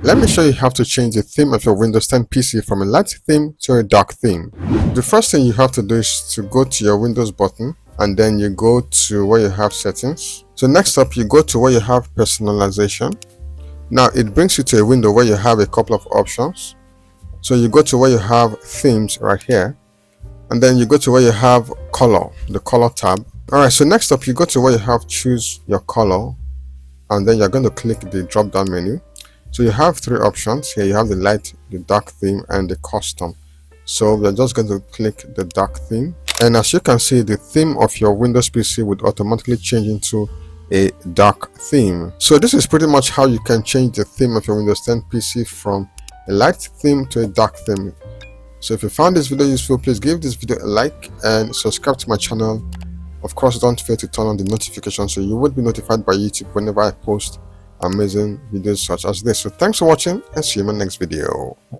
Let me show you how to change the theme of your Windows 10 PC from a light theme to a dark theme. The first thing you have to do is to go to your Windows button and then you go to where you have settings. So next up you go to where you have personalization. Now it brings you to a window where you have a couple of options. So you go to where you have themes right here, and then you go to where you have color, the color tab. Alright, so next up you go to where you have choose your color, and then you're going to click the drop down menu. So you have three options here. You have the light, the dark theme, and the custom. So we're just going to click the dark theme, and as you can see, the theme of your Windows PC would automatically change into a dark theme. So this is pretty much how you can change the theme of your Windows 10 PC from a light theme to a dark theme. So if you found this video useful, please give this video a like and subscribe to my channel. Of course, don't forget to turn on the notification so you would be notified by YouTube whenever I post amazing videos such as this. So thanks for watching and see you in my next video.